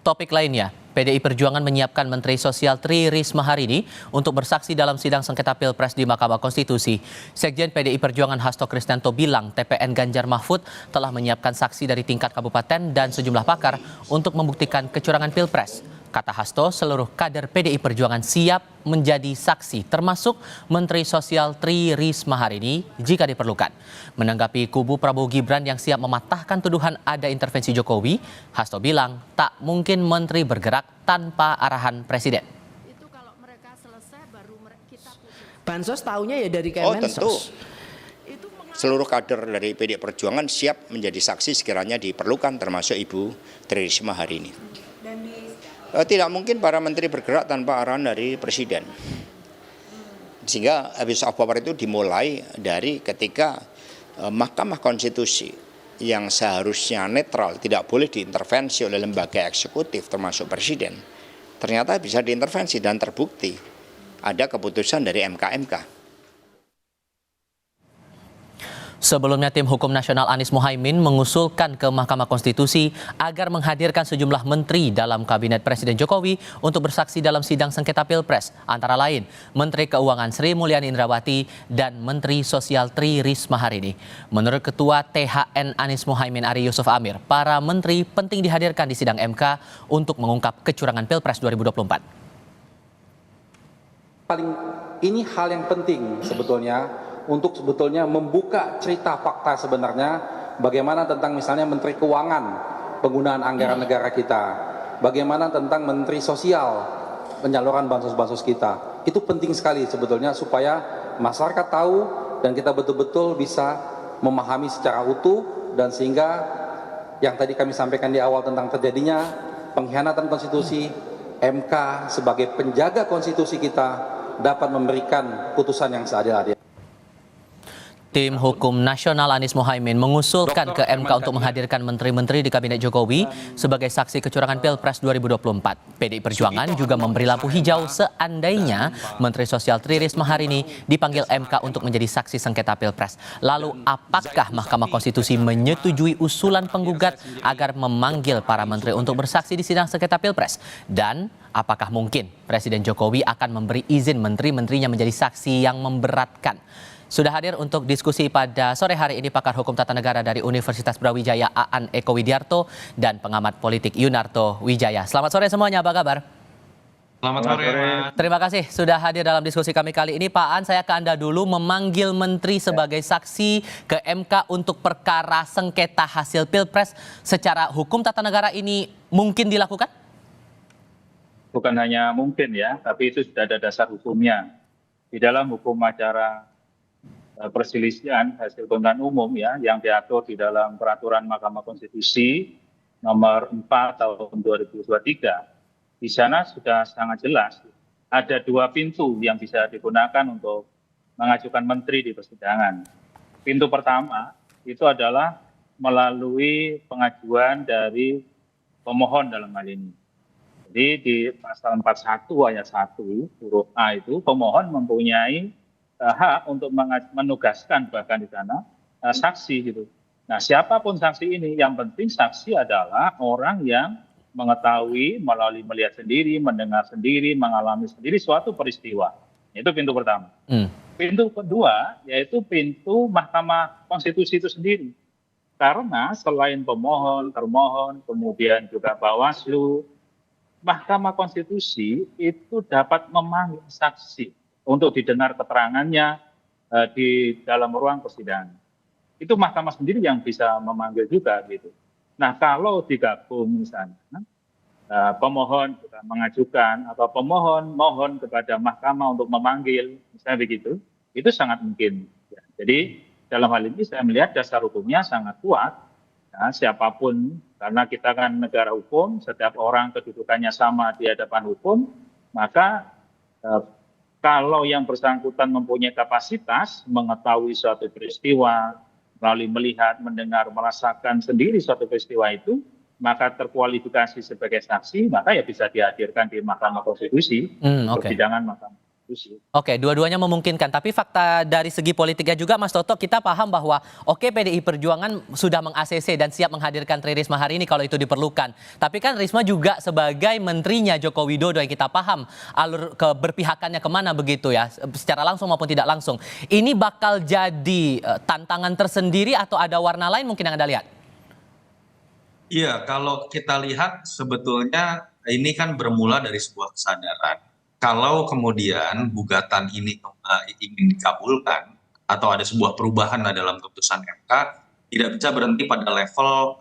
Topik lainnya, PDI Perjuangan menyiapkan Menteri Sosial Tri Risma hari ini untuk bersaksi dalam sidang sengketa Pilpres di Mahkamah Konstitusi. Sekjen PDI Perjuangan Hasto Kristianto bilang TPN Ganjar Mahfud telah menyiapkan saksi dari tingkat kabupaten dan sejumlah pakar untuk membuktikan kecurangan Pilpres. Kata Hasto, seluruh kader PDI Perjuangan siap menjadi saksi, termasuk Menteri Sosial Tri Risma hari ini jika diperlukan. Menanggapi kubu Prabowo Gibran yang siap mematahkan tuduhan ada intervensi Jokowi, Hasto bilang tak mungkin menteri bergerak tanpa arahan Presiden. Itu kalau mereka selesai baru kita putus. Bansos tahunya ya dari Kemensos. Tentu. Seluruh kader dari PDI Perjuangan siap menjadi saksi sekiranya diperlukan, termasuk Ibu Tri Risma hari ini. Tidak mungkin para menteri bergerak tanpa arahan dari Presiden. Sehingga abuse of power itu dimulai dari ketika Mahkamah Konstitusi yang seharusnya netral, tidak boleh diintervensi oleh lembaga eksekutif termasuk Presiden, ternyata bisa diintervensi dan terbukti ada keputusan dari MK. Sebelumnya tim hukum nasional Anies Mohaimin mengusulkan ke Mahkamah Konstitusi agar menghadirkan sejumlah menteri dalam kabinet Presiden Jokowi untuk bersaksi dalam sidang sengketa Pilpres, antara lain Menteri Keuangan Sri Mulyani Indrawati dan Menteri Sosial Tri Risma hari ini. Menurut Ketua THN Anies Mohaimin Ari Yusuf Amir, para menteri penting dihadirkan di sidang MK untuk mengungkap kecurangan Pilpres 2024. Ini hal yang penting sebetulnya untuk membuka cerita fakta sebenarnya bagaimana tentang misalnya Menteri Keuangan penggunaan anggaran negara kita, bagaimana tentang Menteri Sosial penyaluran bansos-bansos kita. Itu penting sekali sebetulnya supaya masyarakat tahu dan kita betul-betul bisa memahami secara utuh, dan sehingga yang tadi kami sampaikan di awal tentang terjadinya pengkhianatan konstitusi, MK sebagai penjaga konstitusi kita dapat memberikan putusan yang seadil-adil. Tim hukum nasional Anies Mohaimin mengusulkan ke MK untuk menghadirkan menteri-menteri di Kabinet Jokowi sebagai saksi kecurangan Pilpres 2024. PDI Perjuangan juga memberi lampu hijau seandainya Menteri Sosial Tri Risma hari ini dipanggil MK untuk menjadi saksi sengketa Pilpres. Lalu apakah Mahkamah Konstitusi menyetujui usulan penggugat agar memanggil para menteri untuk bersaksi di sidang sengketa Pilpres? Dan apakah mungkin Presiden Jokowi akan memberi izin menteri-menterinya menjadi saksi yang memberatkan? Sudah hadir untuk diskusi pada sore hari ini pakar hukum tata negara dari Universitas Brawijaya Aan Eko Widiarto dan pengamat politik Yunarto Wijaya. Selamat sore semuanya, apa kabar? Selamat sore. Terima kasih sudah hadir dalam diskusi kami kali ini. Pak Aan, saya ke Anda dulu. Memanggil menteri sebagai saksi ke MK untuk perkara sengketa hasil Pilpres secara hukum tata negara ini mungkin dilakukan? Bukan hanya mungkin ya, tapi itu sudah ada dasar hukumnya. Di dalam hukum acara perselisihan hasil pemilihan umum ya yang diatur di dalam peraturan Mahkamah Konstitusi nomor 4 tahun 2023. Di sana sudah sangat jelas ada dua pintu yang bisa digunakan untuk mengajukan menteri di persidangan. Pintu pertama itu adalah melalui pengajuan dari pemohon dalam hal ini. Jadi di pasal 41 ayat 1 huruf A itu pemohon mempunyai hak untuk menugaskan bahkan di sana saksi gitu. Nah, siapapun saksi ini, yang penting saksi adalah orang yang mengetahui melalui melihat sendiri, mendengar sendiri, mengalami sendiri suatu peristiwa. Itu pintu pertama. Pintu kedua yaitu pintu Mahkamah Konstitusi itu sendiri. Karena selain pemohon, termohon, kemudian juga Bawaslu, Mahkamah Konstitusi itu dapat memanggil saksi untuk didengar keterangannya di dalam ruang persidangan. Itu mahkamah sendiri yang bisa memanggil juga gitu. Nah, kalau digabung misalnya pemohon juga mengajukan atau pemohon mohon kepada mahkamah untuk memanggil, misalnya begitu, itu sangat mungkin. Ya. Jadi dalam hal ini saya melihat dasar hukumnya sangat kuat. Ya, siapapun, karena kita kan negara hukum, setiap orang kedudukannya sama di hadapan hukum, maka kalau yang bersangkutan mempunyai kapasitas mengetahui suatu peristiwa, melalui melihat, mendengar, merasakan sendiri suatu peristiwa itu, maka terkualifikasi sebagai saksi, maka ya bisa dihadirkan di Mahkamah Konstitusi, persidangan Mahkamah. Konstitusi. Oke, dua-duanya memungkinkan. Tapi fakta dari segi politiknya juga, Mas Toto, kita paham bahwa oke PDI Perjuangan sudah meng-ACC dan siap menghadirkan Tri Risma hari ini kalau itu diperlukan. Tapi kan Risma juga sebagai menterinya Joko Widodo yang kita paham alur keberpihakannya kemana begitu ya, secara langsung maupun tidak langsung. Ini bakal jadi tantangan tersendiri atau ada warna lain mungkin yang Anda lihat? Iya, kalau kita lihat sebetulnya ini kan bermula dari sebuah kesadaran. Kalau kemudian gugatan ini ingin dikabulkan atau ada sebuah perubahan dalam keputusan MK, tidak bisa berhenti pada level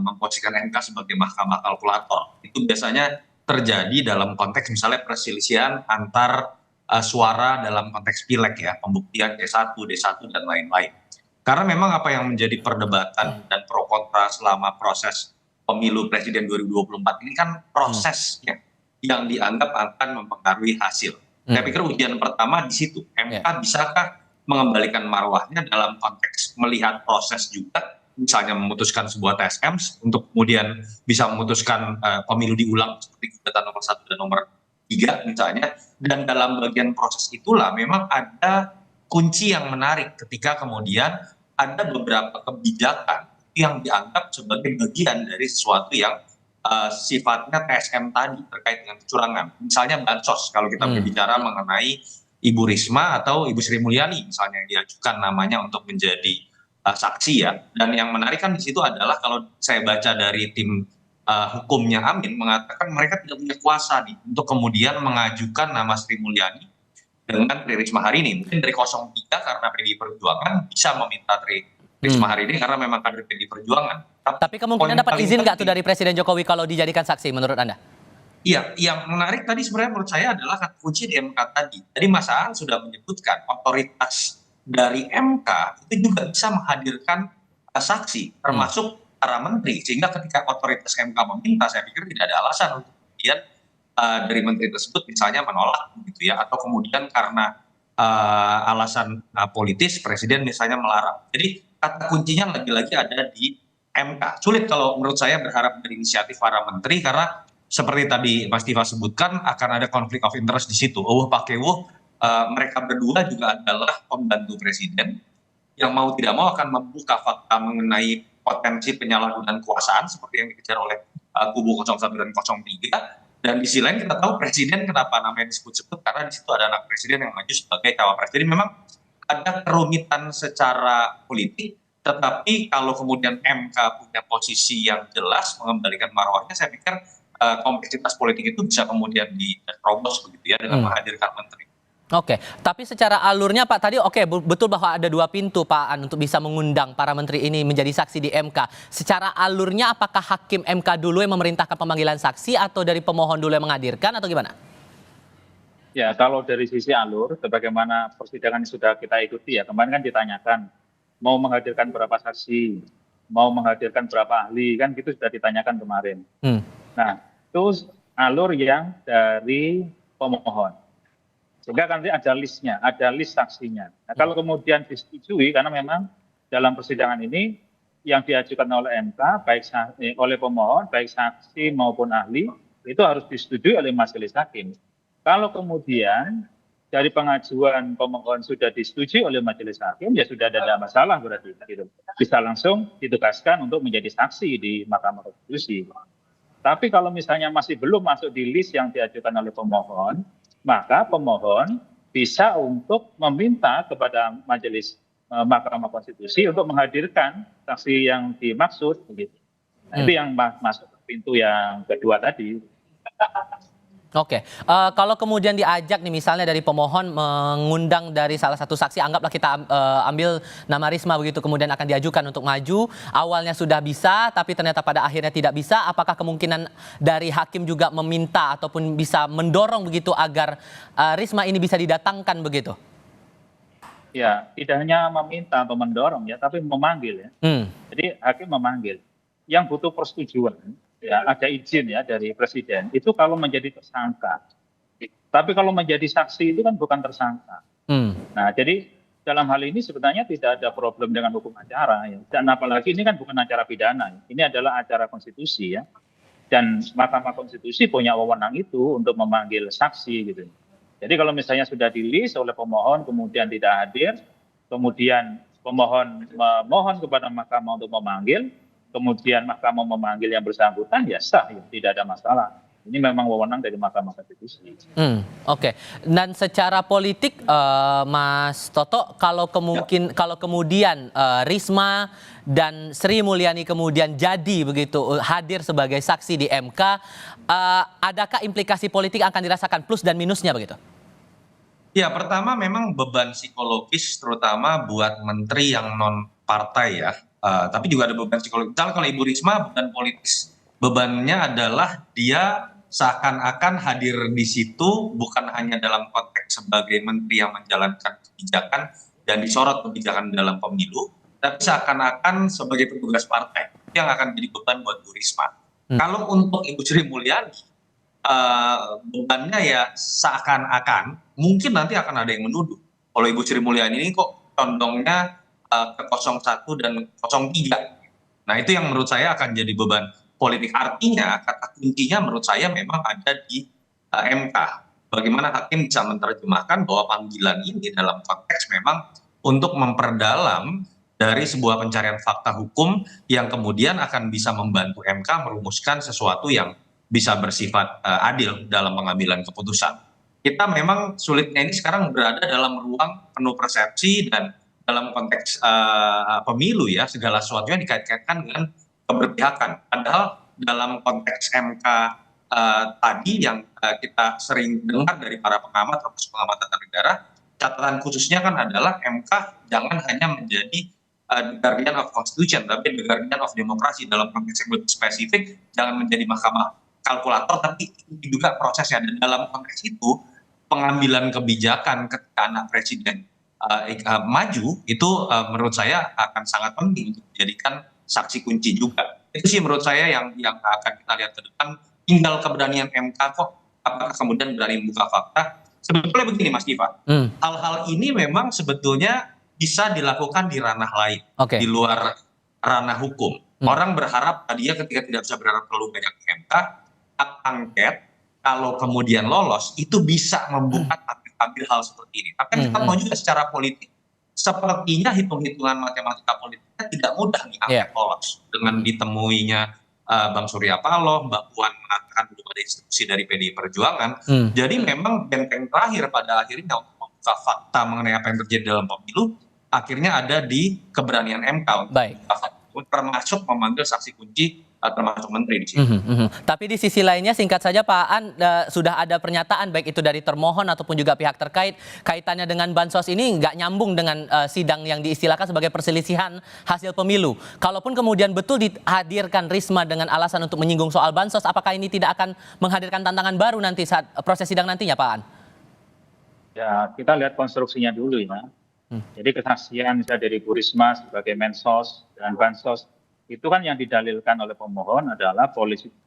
memposisikan MK sebagai mahkamah kalkulator. Itu biasanya terjadi dalam konteks misalnya perselisihan antar suara dalam konteks pileg ya, pembuktian D1, D1 dan lain-lain. Karena memang apa yang menjadi perdebatan dan pro kontra selama proses pemilu presiden 2024 ini kan prosesnya yang dianggap akan mempengaruhi hasil. Saya pikir ujian pertama di situ. MK bisakah mengembalikan marwahnya dalam konteks melihat proses juga, misalnya memutuskan sebuah TSM untuk kemudian bisa memutuskan pemilu diulang seperti gugatan nomor 1 dan nomor 3 misalnya. Dan dalam bagian proses itulah memang ada kunci yang menarik ketika kemudian ada beberapa kebijakan yang dianggap sebagai bagian dari sesuatu yang sifatnya TSM tadi terkait dengan kecurangan. Misalnya bansos, kalau kita berbicara mengenai Ibu Risma atau Ibu Sri Mulyani misalnya yang diajukan namanya untuk menjadi saksi ya. Dan yang menarik kan di situ adalah kalau saya baca dari tim hukumnya Amin mengatakan mereka tidak punya kuasa nih untuk kemudian mengajukan nama Sri Mulyani dengan Tri Risma hari ini. Mungkin dari 03 karena PDI Perjuangan bisa meminta Tri Risma hari ini karena memang kader PDI Perjuangan. Tapi kemungkinan dapat izin nggak tuh dari Presiden Jokowi kalau dijadikan saksi menurut Anda? Iya, yang menarik tadi sebenarnya menurut saya adalah kata kunci di MK tadi. Tadi Mas Aan sudah menyebutkan otoritas dari MK itu juga bisa menghadirkan saksi, termasuk para menteri. Sehingga ketika otoritas MK meminta, saya pikir tidak ada alasan untuk kemudian dari menteri tersebut misalnya menolak, gitu ya, atau kemudian karena alasan politis Presiden misalnya melarang. Jadi kata kuncinya lagi-lagi ada di MK. Sulit kalau menurut saya berharap dari inisiatif para menteri karena seperti tadi Mas Tiva sebutkan akan ada konflik of interest di situ. Pak Kewo, mereka berdua juga adalah pembantu presiden yang mau tidak mau akan membuka fakta mengenai potensi penyalahgunaan kekuasaan seperti yang dikejar oleh kubu 01 dan 03. Dan di sisi lain kita tahu presiden kenapa namanya disebut-sebut karena di situ ada anak presiden yang maju sebagai cawapres. Jadi memang ada kerumitan secara politik. Tetapi kalau kemudian MK punya posisi yang jelas mengembalikan marwahnya, saya pikir kompleksitas politik itu bisa kemudian diterobos begitu ya dengan menghadirkan menteri. Oke, tapi secara alurnya Pak tadi betul bahwa ada dua pintu Pak An untuk bisa mengundang para menteri ini menjadi saksi di MK. Secara alurnya apakah hakim MK dulu yang memerintahkan pemanggilan saksi atau dari pemohon dulu yang menghadirkan atau gimana? Ya, kalau dari sisi alur, sebagaimana persidangan sudah kita ikuti ya, kemarin kan ditanyakan mau menghadirkan berapa saksi, mau menghadirkan berapa ahli, kan gitu sudah ditanyakan kemarin. Nah, itu alur yang dari pemohon. Sehingga nanti ada listnya, ada list saksinya. Nah, kalau kemudian disetujui, karena memang dalam persidangan ini yang diajukan oleh MK, baik oleh pemohon, baik saksi maupun ahli, itu harus disetujui oleh majelis hakim. Kalau kemudian dari pengajuan pemohon sudah disetujui oleh majelis hakim, ya sudah ada masalah berarti. Gitu. Bisa langsung ditugaskan untuk menjadi saksi di Mahkamah Konstitusi. Tapi kalau misalnya masih belum masuk di list yang diajukan oleh pemohon, maka pemohon bisa untuk meminta kepada majelis Mahkamah Konstitusi untuk menghadirkan saksi yang dimaksud. Begitu. Nah, itu yang masuk ke pintu yang kedua tadi. Oke, kalau kemudian diajak nih misalnya dari pemohon mengundang dari salah satu saksi, anggaplah kita ambil nama Risma begitu, kemudian akan diajukan untuk maju, awalnya sudah bisa tapi ternyata pada akhirnya tidak bisa, apakah kemungkinan dari hakim juga meminta ataupun bisa mendorong begitu agar Risma ini bisa didatangkan begitu? Ya, tidak hanya meminta atau mendorong ya, tapi memanggil ya. Jadi hakim memanggil. Yang butuh persetujuan, ya ada izin ya dari presiden, itu kalau menjadi tersangka. Tapi kalau menjadi saksi itu kan bukan tersangka. Nah, jadi dalam hal ini sebenarnya tidak ada problem dengan hukum acara ya. Dan apalagi ini kan bukan acara pidana, ya. Ini adalah acara konstitusi ya. Dan Mahkamah Konstitusi punya wewenang itu untuk memanggil saksi gitu. Jadi kalau misalnya sudah di-list oleh pemohon kemudian tidak hadir, kemudian pemohon memohon kepada mahkamah untuk memanggil, kemudian mahkamah memanggil yang bersangkutan, ya sah, ya, tidak ada masalah. Ini memang wewenang dari Mahkamah Konstitusi. Oke. Dan secara politik, Mas Toto, kalau kemudian Risma dan Sri Mulyani kemudian jadi begitu hadir sebagai saksi di MK, adakah implikasi politik akan dirasakan plus dan minusnya begitu? Ya, pertama memang beban psikologis terutama buat menteri yang non partai ya. Tapi juga ada beban psikologis. Misalnya kalau Ibu Risma beban politis, bebannya adalah dia seakan-akan hadir di situ bukan hanya dalam konteks sebagai menteri yang menjalankan kebijakan dan disorot kebijakan dalam pemilu, tapi seakan-akan sebagai petugas partai yang akan jadi beban buat Bu Risma. Kalau untuk Ibu Sri Mulyani, bebannya ya seakan-akan mungkin nanti akan ada yang menuduh kalau Ibu Sri Mulyani ini kok condongnya ke 01 dan 03. Nah itu yang menurut saya akan jadi beban politik. Artinya kata kuncinya menurut saya memang ada di MK. Bagaimana hakim bisa menerjemahkan bahwa panggilan ini dalam konteks memang untuk memperdalam dari sebuah pencarian fakta hukum yang kemudian akan bisa membantu MK merumuskan sesuatu yang bisa bersifat adil dalam pengambilan keputusan. Kita memang sulitnya ini sekarang berada dalam ruang penuh persepsi dan dalam konteks pemilu ya, segala sesuatunya dikait-kaitkan dengan keberpihakan. Padahal dalam konteks MK tadi yang kita sering dengar dari para pengamat atau pengamat tata negara, catatan khususnya kan adalah MK jangan hanya menjadi the guardian of constitution, tapi the guardian of demokrasi. Dalam konteks yang lebih spesifik, jangan menjadi mahkamah kalkulator, tapi juga prosesnya. Dan dalam konteks itu, pengambilan kebijakan ketika anak presiden maju, itu menurut saya akan sangat penting untuk dijadikan saksi kunci juga. Itu sih menurut saya yang akan kita lihat ke depan. Tinggal keberanian MK kok, apakah kemudian berani membuka fakta. Sebetulnya begini Mas Diva, hal-hal ini memang sebetulnya bisa dilakukan di ranah lain, di luar ranah hukum. Orang berharap dia ketika tidak bisa berharap terlalu banyak ke MK, hak angket kalau kemudian lolos itu bisa membuka tabir hal seperti ini. Tapi kita mau juga secara politik, sepertinya hitung-hitungan matematika politiknya tidak mudah nih angket lolos dengan ditemuinya Bang Surya Paloh, Mbak Puan mengatakan belum ada institusi dari PDI Perjuangan. Jadi memang benteng terakhir pada akhirnya untuk membuka fakta mengenai apa yang terjadi dalam pemilu akhirnya ada di keberanian MK untuk termasuk memanggil saksi kunci termasuk menteri di sini. Tapi di sisi lainnya singkat saja Pak Aan, sudah ada pernyataan baik itu dari termohon ataupun juga pihak terkait kaitannya dengan bansos ini nggak nyambung dengan sidang yang diistilahkan sebagai perselisihan hasil pemilu. Kalaupun kemudian betul dihadirkan Risma dengan alasan untuk menyinggung soal bansos, apakah ini tidak akan menghadirkan tantangan baru nanti saat proses sidang nantinya Pak Aan? Ya kita lihat konstruksinya dulu ya. Jadi kesaksian misalnya dari Bu Risma sebagai mensos dan bansos, itu kan yang didalilkan oleh pemohon adalah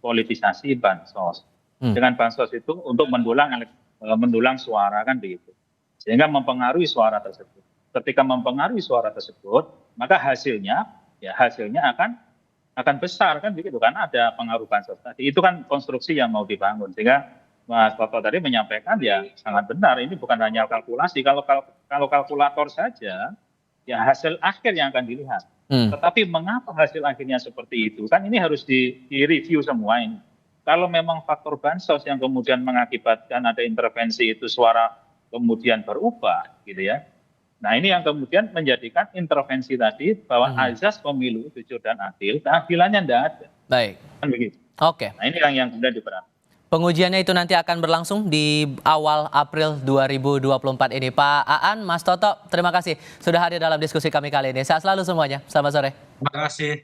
politisasi bansos. Dengan bansos itu untuk mendulang suara kan begitu. Sehingga mempengaruhi suara tersebut. Ketika mempengaruhi suara tersebut, maka hasilnya akan besar kan begitu, karena ada pengaruh bansos tadi. Itu kan konstruksi yang mau dibangun. Sehingga Mas Toto tadi menyampaikan ya sangat benar, ini bukan hanya kalkulasi. Kalau kalkulator saja, ya hasil akhir yang akan dilihat. Tetapi mengapa hasil akhirnya seperti itu? Kan ini harus di-review semua ini. Kalau memang faktor bansos yang kemudian mengakibatkan ada intervensi itu suara kemudian berubah gitu ya. Nah ini yang kemudian menjadikan intervensi tadi bahwa azas pemilu jujur dan adil, keadilannya tidak ada. Baik. Kan begitu. Oke. Nah ini yang kemudian diperhatikan. Pengujiannya itu nanti akan berlangsung di awal April 2024 ini. Pak Aan, Mas Toto, terima kasih sudah hadir dalam diskusi kami kali ini. Sehat selalu semuanya. Selamat sore. Terima kasih.